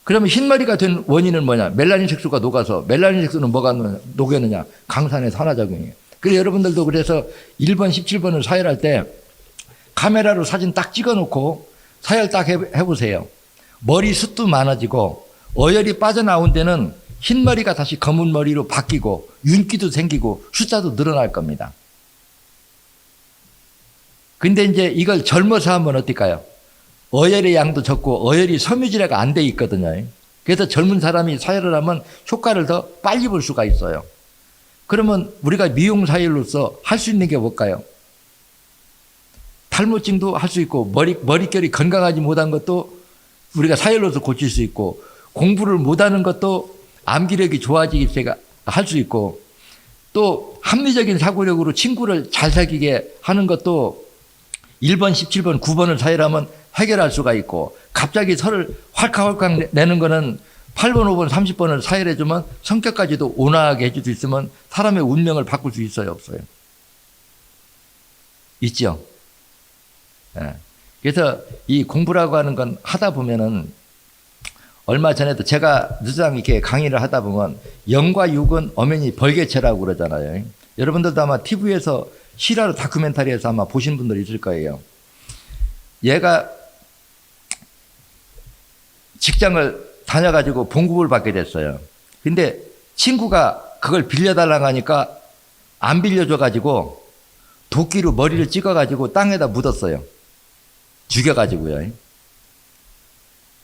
그러면 흰 머리가 된 원인은 뭐냐? 멜라닌 색소가 녹아서. 멜라닌 색소는 뭐가 녹였느냐? 강산의 산화작용이에요. 그래서 여러분들도 그래서 1번, 17번을 사열할 때 카메라로 사진 딱 찍어놓고 사열 딱 해보세요. 머리 숱도 많아지고 어혈이 빠져나온 데는 흰 머리가 다시 검은 머리로 바뀌고 윤기도 생기고 숫자도 늘어날 겁니다. 근데 이제 이걸 젊어서 하면 어떨까요? 어혈의 양도 적고 어혈이 섬유질화가 안 돼 있거든요. 그래서 젊은 사람이 사열을 하면 효과를 더 빨리 볼 수가 있어요. 그러면 우리가 미용 사열로서 할 수 있는 게 뭘까요? 탈모증도 할 수 있고, 머릿결이 건강하지 못한 것도 우리가 사열로서 고칠 수 있고, 공부를 못하는 것도 암기력이 좋아지게 할 수 있고, 또 합리적인 사고력으로 친구를 잘 사귀게 하는 것도 1번, 17번, 9번을 사열하면 해결할 수가 있고, 갑자기 설을 활칵활칵 내는 거는 8번, 5번, 30번을 사열해주면 성격까지도 온화하게 해줄 수 있으면 사람의 운명을 바꿀 수 있어요, 없어요? 있죠. 예. 그래서 이 공부라고 하는 건 하다 보면은, 얼마 전에도 제가 늦장 이렇게 강의를 하다 보면 영과 육은 엄연히 벌개체라고 그러잖아요. 여러분들도 아마 TV에서 실화로 다큐멘터리에서 아마 보신 분들 있을 거예요. 얘가 직장을 다녀가지고 봉급을 받게 됐어요. 근데 친구가 그걸 빌려달라고 하니까 안 빌려줘가지고 도끼로 머리를 찍어가지고 땅에다 묻었어요. 죽여가지고요.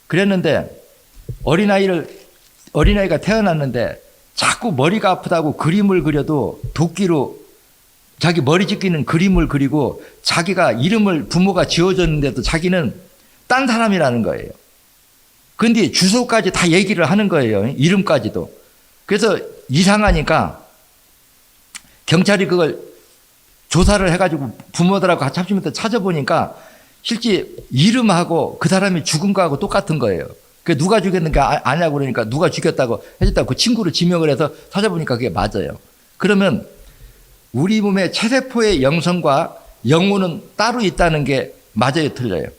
그랬는데 어린아이가 태어났는데 자꾸 머리가 아프다고 그림을 그려도 도끼로 자기 머리 찢기는 그림을 그리고 자기가 이름을 부모가 지어줬는데도 자기는 딴 사람이라는 거예요. 근데 주소까지 다 얘기를 하는 거예요. 이름까지도. 그래서 이상하니까 경찰이 그걸 조사를 해가지고 부모들하고 같이 합치면서 찾아보니까 실제 이름하고 그 사람이 죽은 거하고 똑같은 거예요. 그 누가 죽였는가 아냐고 그러니까 누가 죽였다고 해줬다고 그 친구를 지명을 해서 찾아보니까 그게 맞아요. 그러면 우리 몸의 체세포의 영성과 영혼은 따로 있다는 게 맞아요, 틀려요?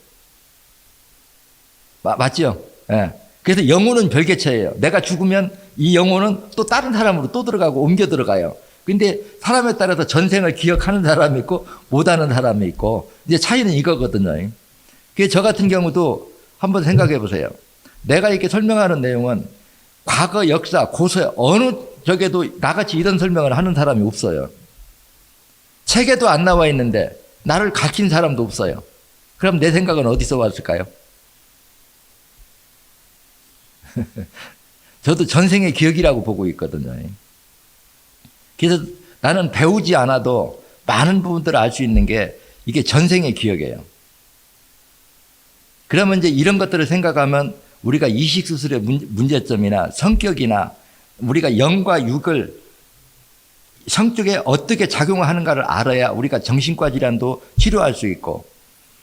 맞죠? 예. 그래서 영혼은 별개체예요. 내가 죽으면 이 영혼은 또 다른 사람으로 또 들어가고 옮겨 들어가요. 근데 사람에 따라서 전생을 기억하는 사람이 있고 못하는 사람이 있고, 이제 차이는 이거거든요. 그래서 저 같은 경우도 한번 생각해 보세요. 내가 이렇게 설명하는 내용은 과거 역사, 고서 어느 적에도 나같이 이런 설명을 하는 사람이 없어요. 책에도 안 나와 있는데 나를 가르친 사람도 없어요. 그럼 내 생각은 어디서 왔을까요? 저도 전생의 기억이라고 보고 있거든요. 그래서 나는 배우지 않아도 많은 부분들을 알 수 있는 게 이게 전생의 기억이에요. 그러면 이제 이런 것들을 생각하면 우리가 이식수술의 문제점이나 성격이나 우리가 영과 육을 성격에 어떻게 작용하는가를 알아야 우리가 정신과 질환도 치료할 수 있고,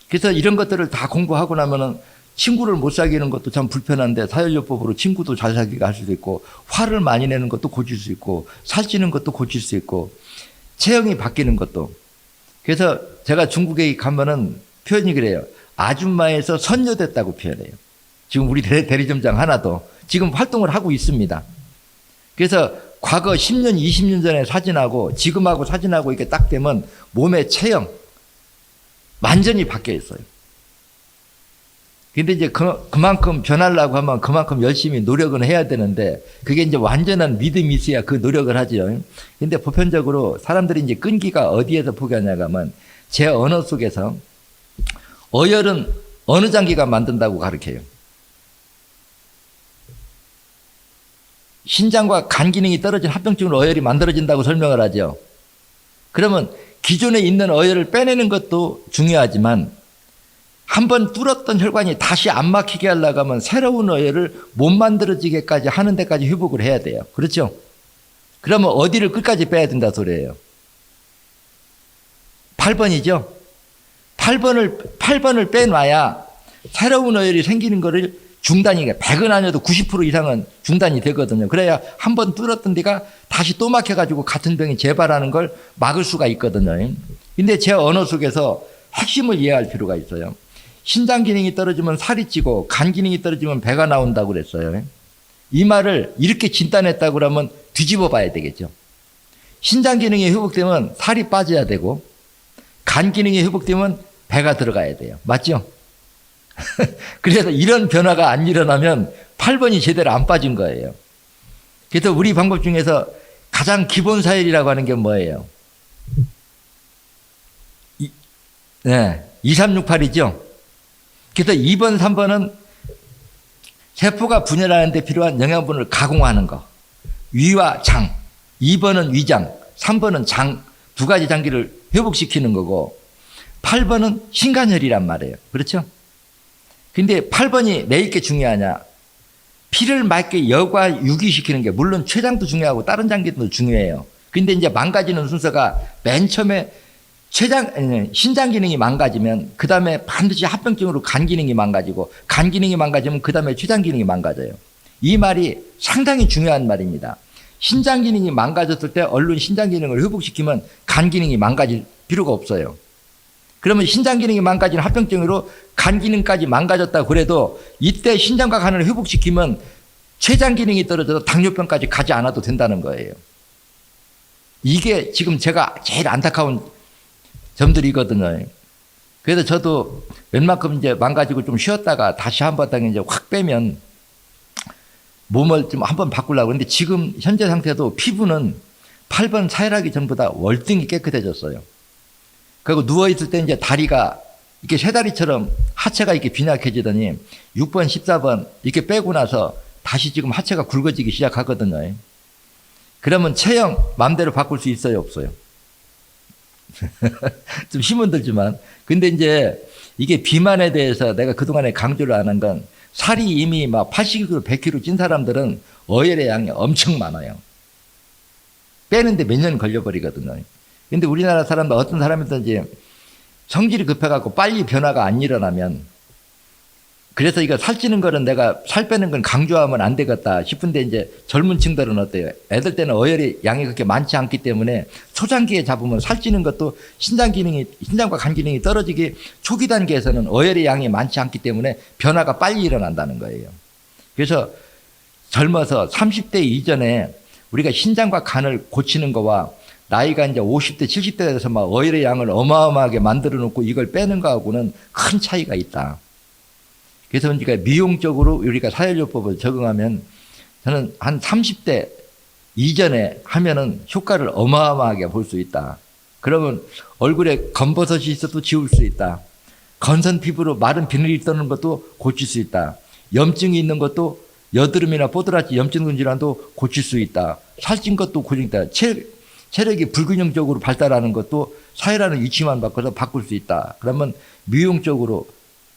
그래서 이런 것들을 다 공부하고 나면은 친구를 못 사귀는 것도 참 불편한데 사혈요법으로 친구도 잘 사귀게 할 수도 있고, 화를 많이 내는 것도 고칠 수 있고, 살찌는 것도 고칠 수 있고, 체형이 바뀌는 것도. 그래서 제가 중국에 가면은 표현이 그래요. 아줌마에서 선녀됐다고 표현해요. 지금 우리 대리점장 하나도 지금 활동을 하고 있습니다. 그래서 과거 10년, 20년 전에 사진하고 지금하고 사진하고 이렇게 딱 되면 몸의 체형, 완전히 바뀌어 있어요. 근데 이제 그만큼 변하려고 하면 그만큼 열심히 노력은 해야 되는데 그게 이제 완전한 믿음이 있어야 그 노력을 하죠. 근데 보편적으로 사람들이 이제 끈기가 어디에서 포기하냐고 하면 제 언어 속에서 어혈은 어느 장기가 만든다고 가르쳐요. 신장과 간 기능이 떨어진 합병증으로 어혈이 만들어진다고 설명을 하죠. 그러면 기존에 있는 어혈을 빼내는 것도 중요하지만 한번 뚫었던 혈관이 다시 안 막히게 하려고 하면 새로운 어혈을 못 만들어지게까지 하는 데까지 회복을 해야 돼요. 그렇죠? 그러면 어디를 끝까지 빼야 된다 소리예요? 8번이죠? 8번을 빼놔야 새로운 어혈이 생기는 거를 중단이, 100은 아니어도 90% 이상은 중단이 되거든요. 그래야 한번 뚫었던 데가 다시 또 막혀가지고 같은 병이 재발하는 걸 막을 수가 있거든요. 근데 제 언어 속에서 핵심을 이해할 필요가 있어요. 신장 기능이 떨어지면 살이 찌고 간 기능이 떨어지면 배가 나온다고 그랬어요. 이 말을 이렇게 진단했다고 그러면 뒤집어 봐야 되겠죠. 신장 기능이 회복되면 살이 빠져야 되고 간 기능이 회복되면 배가 들어가야 돼요. 맞죠? 그래서 이런 변화가 안 일어나면 8번이 제대로 안 빠진 거예요. 그래서 우리 방법 중에서 가장 기본 사열이라고 하는 게 뭐예요? 2368이죠? 그래서 2번, 3번은 세포가 분열하는 데 필요한 영양분을 가공하는 거. 위와 장. 2번은 위장, 3번은 장, 두 가지 장기를 회복시키는 거고 8번은 신간혈이란 말이에요. 그렇죠? 근데 8번이 왜 이렇게 중요하냐? 피를 맑게 여과 유기시키는 게 물론 췌장도 중요하고 다른 장기도 중요해요. 근데 이제 망가지는 순서가 맨 처음에 신장 기능이 망가지면 그 다음에 반드시 합병증으로 간 기능이 망가지고 간 기능이 망가지면 그 다음에 췌장 기능이 망가져요. 이 말이 상당히 중요한 말입니다. 신장 기능이 망가졌을 때 얼른 신장 기능을 회복시키면 간 기능이 망가질 필요가 없어요. 그러면 신장 기능이 망가진 합병증으로 간 기능까지 망가졌다 그래도 이때 신장과 간을 회복시키면 췌장 기능이 떨어져서 당뇨병까지 가지 않아도 된다는 거예요. 이게 지금 제가 제일 안타까운 점들이거든요. 그래서 저도 웬만큼 이제 망가지고 좀 쉬었다가 다시 한번 이제 확 빼면 몸을 좀 한번 바꾸려고 하는데 지금 현재 상태도 피부는 8번 사혈하기 전보다 월등히 깨끗해졌어요. 그리고 누워있을 때 이제 다리가 이렇게 쇠다리처럼 하체가 이렇게 빈약해지더니 6번, 14번 이렇게 빼고 나서 다시 지금 하체가 굵어지기 시작하거든요. 그러면 체형 마음대로 바꿀 수 있어요, 없어요? 좀 힘은 들지만. 근데 이제 이게 비만에 대해서 내가 그동안에 강조를 안 한 건 살이 이미 막 80kg, 100kg 찐 사람들은 어혈의 양이 엄청 많아요. 빼는데 몇 년 걸려버리거든요. 근데 우리나라 사람들 어떤 사람이든지 성질이 급해갖고 빨리 변화가 안 일어나면 그래서 이거 살찌는 거는 내가 살 빼는 건 강조하면 안 되겠다 싶은데 이제 젊은 층들은 어때요? 애들 때는 어혈의 양이 그렇게 많지 않기 때문에 초장기에 잡으면 살찌는 것도 신장과 간 기능이 떨어지기 초기 단계에서는 어혈의 양이 많지 않기 때문에 변화가 빨리 일어난다는 거예요. 그래서 젊어서 30대 이전에 우리가 신장과 간을 고치는 거와 나이가 이제 50대, 70대 돼서 막 어혈의 양을 어마어마하게 만들어 놓고 이걸 빼는 거하고는 큰 차이가 있다. 그래서 우리가 미용적으로 우리가 사혈요법을 적응하면 저는 한 30대 이전에 하면은 효과를 어마어마하게 볼 수 있다. 그러면 얼굴에 검버섯이 있어도 지울 수 있다. 건선 피부로 마른 비늘이 떠는 것도 고칠 수 있다. 염증이 있는 것도 여드름이나 뽀드라지 염증 질환도 고칠 수 있다. 살찐 것도 고칠 수 있다. 체력이 불균형적으로 발달하는 것도 사혈하는 위치만 바꿔서 바꿀 수 있다. 그러면 미용적으로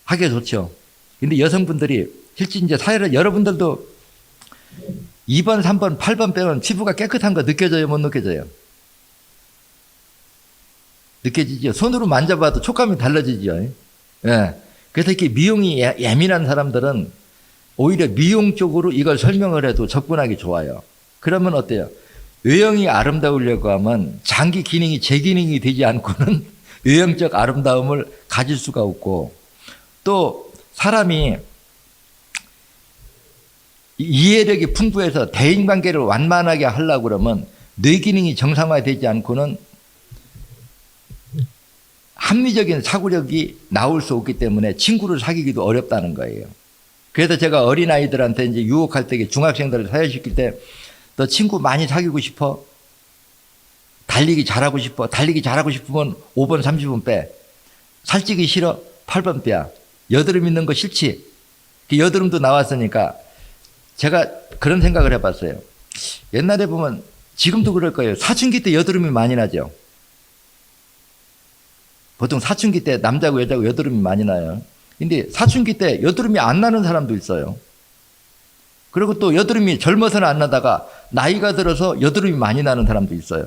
하기 좋죠. 근데 여성분들이 실제 이제 사회를 여러분들도 2번, 3번, 8번 빼면 피부가 깨끗한 거 느껴져요? 못 느껴져요? 느껴지죠? 손으로 만져봐도 촉감이 달라지죠? 예. 그래서 이렇게 미용이 예민한 사람들은 오히려 미용 쪽으로 이걸 설명을 해도 접근하기 좋아요. 그러면 어때요? 외형이 아름다우려고 하면 장기 기능이 제 기능이 되지 않고는 외형적 아름다움을 가질 수가 없고 또 사람이 이해력이 풍부해서 대인관계를 완만하게 하려고 그러면 뇌 기능이 정상화되지 않고는 합리적인 사고력이 나올 수 없기 때문에 친구를 사귀기도 어렵다는 거예요. 그래서 제가 어린아이들한테 이제 유혹할 때 중학생들을 사회시킬 때 너 친구 많이 사귀고 싶어? 달리기 잘하고 싶어? 달리기 잘하고 싶으면 5번 30분 빼. 살찌기 싫어? 8번 빼야. 여드름 있는 거 싫지? 여드름도 나왔으니까 제가 그런 생각을 해봤어요. 옛날에 보면 지금도 그럴 거예요. 사춘기 때 여드름이 많이 나죠. 보통 사춘기 때 남자고 여자고 여드름이 많이 나요. 근데 사춘기 때 여드름이 안 나는 사람도 있어요. 그리고 또 여드름이 젊어서는 안 나다가 나이가 들어서 여드름이 많이 나는 사람도 있어요.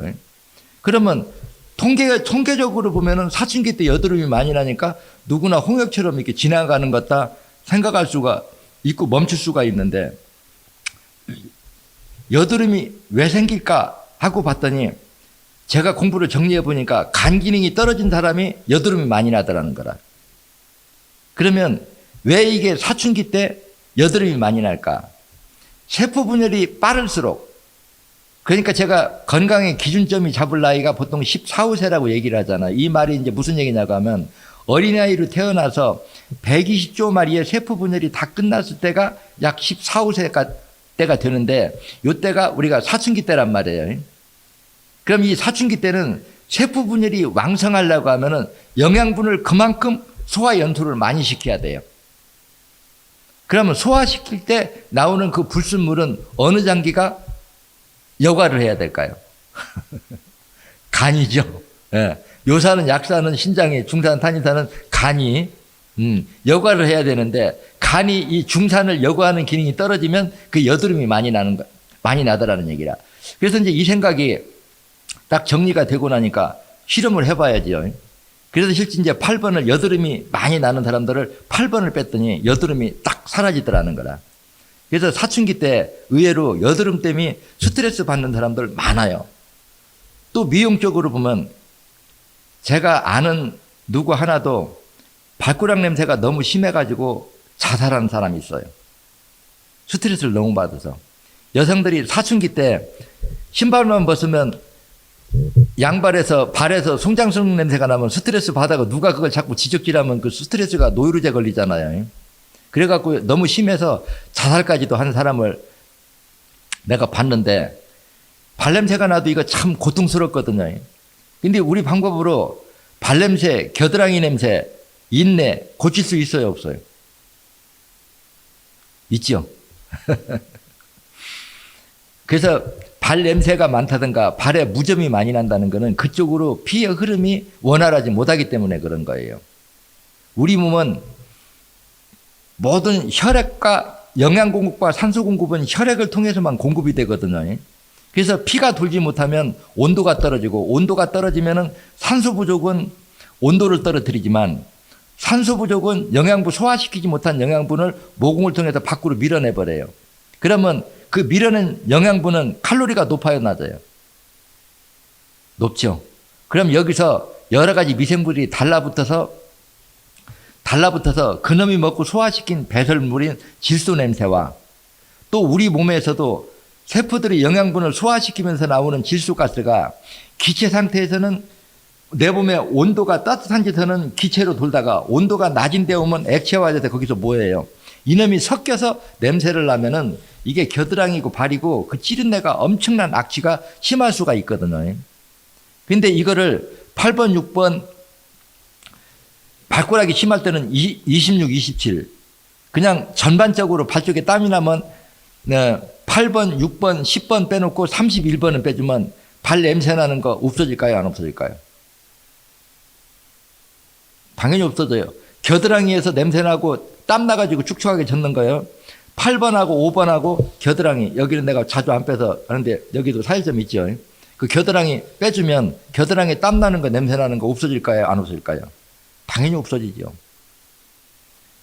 그러면 통계적으로 보면은 사춘기 때 여드름이 많이 나니까 누구나 홍역처럼 이렇게 지나가는 것다 생각할 수가 있고 멈출 수가 있는데 여드름이 왜 생길까 하고 봤더니 제가 공부를 정리해 보니까 간 기능이 떨어진 사람이 여드름이 많이 나더라는 거라. 그러면 왜 이게 사춘기 때 여드름이 많이 날까? 세포 분열이 빠를수록, 그러니까 제가 건강의 기준점이 잡을 나이가 보통 14, 5세라고 얘기를 하잖아요. 이 말이 이제 무슨 얘기냐고 하면 어린아이로 태어나서 120조 마리의 세포 분열이 다 끝났을 때가 약 14, 5세 때가 되는데 이때가 우리가 사춘기 때란 말이에요. 그럼 이 사춘기 때는 세포 분열이 왕성하려고 하면은 영양분을 그만큼 소화 연소를 많이 시켜야 돼요. 그러면 소화시킬 때 나오는 그 불순물은 어느 장기가 여과를 해야 될까요? 간이죠. 예. 요사는 약사는 신장이, 중산 탄이사는 간이 여과를 해야 되는데 간이 이 중산을 여과하는 기능이 떨어지면 그 여드름이 많이 나더라는 얘기라. 그래서 이제 이 생각이 딱 정리가 되고 나니까 실험을 해봐야지요. 그래서 실제 이제 8번을 여드름이 많이 나는 사람들을 8번을 뺐더니 여드름이 딱 사라지더라는 거라. 그래서 사춘기 때 의외로 여드름 때문에 스트레스 받는 사람들 많아요. 또 미용적으로 보면 제가 아는 누구 하나도 발가락 냄새가 너무 심해가지고 자살한 사람이 있어요. 스트레스를 너무 받아서. 여성들이 사춘기 때 신발만 벗으면 양발에서 발에서 송장성 냄새가 나면 스트레스 받아가 누가 그걸 자꾸 지적질하면 그 스트레스가 노이로제 걸리잖아요. 그래갖고 너무 심해서 자살까지도 한 사람을 내가 봤는데 발냄새가 나도 이거 참 고통스럽거든요. 근데 우리 방법으로 발냄새, 겨드랑이 냄새, 인내 고칠 수 있어요, 없어요? 있죠. 그래서 발 냄새가 많다든가 발에 무좀이 많이 난다는 것은 그쪽으로 피의 흐름이 원활하지 못하기 때문에 그런 거예요. 우리 몸은 모든 혈액과 영양 공급과 산소 공급은 혈액을 통해서만 공급이 되거든요. 그래서 피가 돌지 못하면 온도가 떨어지고 온도가 떨어지면 산소 부족은 온도를 떨어뜨리지만 산소 부족은 영양분 소화시키지 못한 영양분을 모공을 통해서 밖으로 밀어내버려요. 그러면 그 밀어낸 영양분은 칼로리가 높아요, 낮아요? 높죠. 그럼 여기서 여러 가지 미생물이 달라붙어서 그놈이 먹고 소화시킨 배설물인 질소 냄새와 또 우리 몸에서도 세포들이 영양분을 소화시키면서 나오는 질소가스가 기체 상태에서는 내 몸의 온도가 따뜻한 데서는 기체로 돌다가 온도가 낮은 데 오면 액체화돼서 거기서 뭐예요? 이놈이 섞여서 냄새를 나면은 이게 겨드랑이고 발이고 그 찌른내가 엄청난 악취가 심할 수가 있거든요. 근데 이거를 8번, 6번 발가락이 심할 때는 26, 27 그냥 전반적으로 발 쪽에 땀이 나면 8번, 6번, 10번 빼놓고 31번은 빼주면 발 냄새 나는 거 없어질까요? 안 없어질까요? 당연히 없어져요. 겨드랑이에서 냄새 나고 땀 나가지고 축축하게 젖는 거예요. 8번하고 5번하고 겨드랑이, 여기는 내가 자주 안 빼서 하는데 여기도 사일점 있죠. 그 겨드랑이 빼주면 겨드랑이 땀 나는 거 냄새 나는 거 없어질까요? 안 없어질까요? 당연히 없어지죠.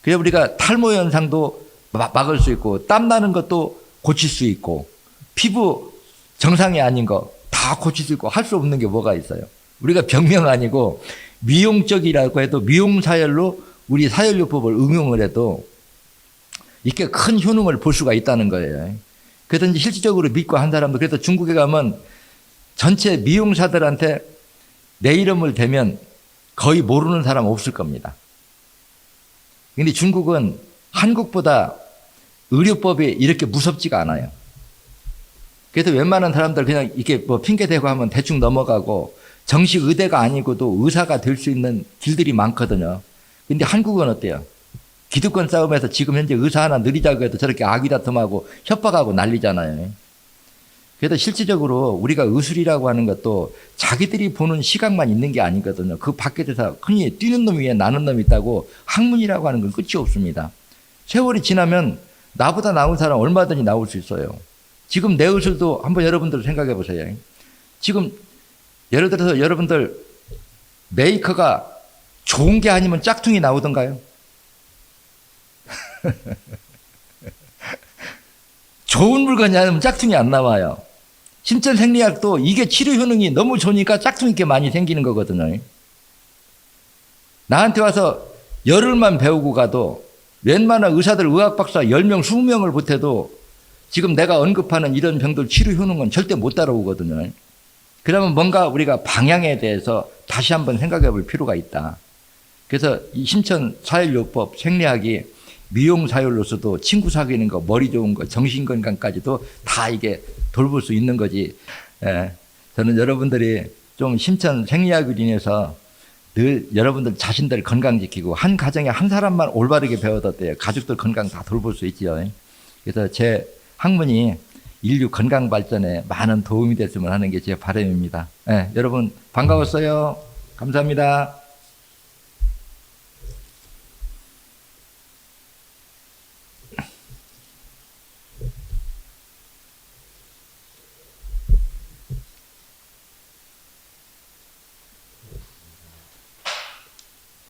그래서 우리가 탈모 현상도 막을 수 있고 땀 나는 것도 고칠 수 있고 피부 정상이 아닌 거 다 고칠 수 있고 할 수 없는 게 뭐가 있어요? 우리가 병명 아니고 미용적이라고 해도 미용사열로 우리 사열요법을 응용을 해도 이렇게 큰 효능을 볼 수가 있다는 거예요. 그래서 이제 실질적으로 믿고 한 사람도 그래서 중국에 가면 전체 미용사들한테 내 이름을 대면 거의 모르는 사람 없을 겁니다. 근데 중국은 한국보다 의료법이 이렇게 무섭지가 않아요. 그래서 웬만한 사람들 그냥 이렇게 뭐 핑계대고 하면 대충 넘어가고 정식 의대가 아니고도 의사가 될 수 있는 길들이 많거든요. 근데 한국은 어때요? 기득권 싸움에서 지금 현재 의사 하나 늘리자고 해도 저렇게 악의다툼하고 협박하고 난리잖아요. 그래서 실질적으로 우리가 의술이라고 하는 것도 자기들이 보는 시각만 있는 게 아니거든요. 그 밖에서 흔히 뛰는 놈 위에 나는 놈이 있다고 학문이라고 하는 건 끝이 없습니다. 세월이 지나면 나보다 나은 사람 얼마든지 나올 수 있어요. 지금 내 의술도 한번 여러분들 생각해 보세요. 지금 예를 들어서 여러분들 메이커가 좋은 게 아니면 짝퉁이 나오던가요? 좋은 물건이 아니면 짝퉁이 안 나와요. 신천생리학도 이게 치료 효능이 너무 좋으니까 짝퉁이 게 많이 생기는 거거든요. 나한테 와서 열흘만 배우고 가도 웬만한 의사들 의학 박사 10명, 20명을 보태도 지금 내가 언급하는 이런 병들 치료 효능은 절대 못 따라오거든요. 그러면 뭔가 우리가 방향에 대해서 다시 한번 생각해 볼 필요가 있다. 그래서 이 신천사율요법 생리학이 미용사율로서도 친구 사귀는 거, 머리 좋은 거, 정신건강까지도 다 이게 돌볼 수 있는 거지. 예. 저는 여러분들이 좀 신천생리학으로 인해서 늘 여러분들 자신들 건강 지키고 한 가정에 한 사람만 올바르게 배워뒀대요. 가족들 건강 다 돌볼 수 있지요. 그래서 제 학문이 인류 건강 발전에 많은 도움이 됐으면 하는 게 제 바람입니다. 예. 여러분 반가웠어요. 감사합니다.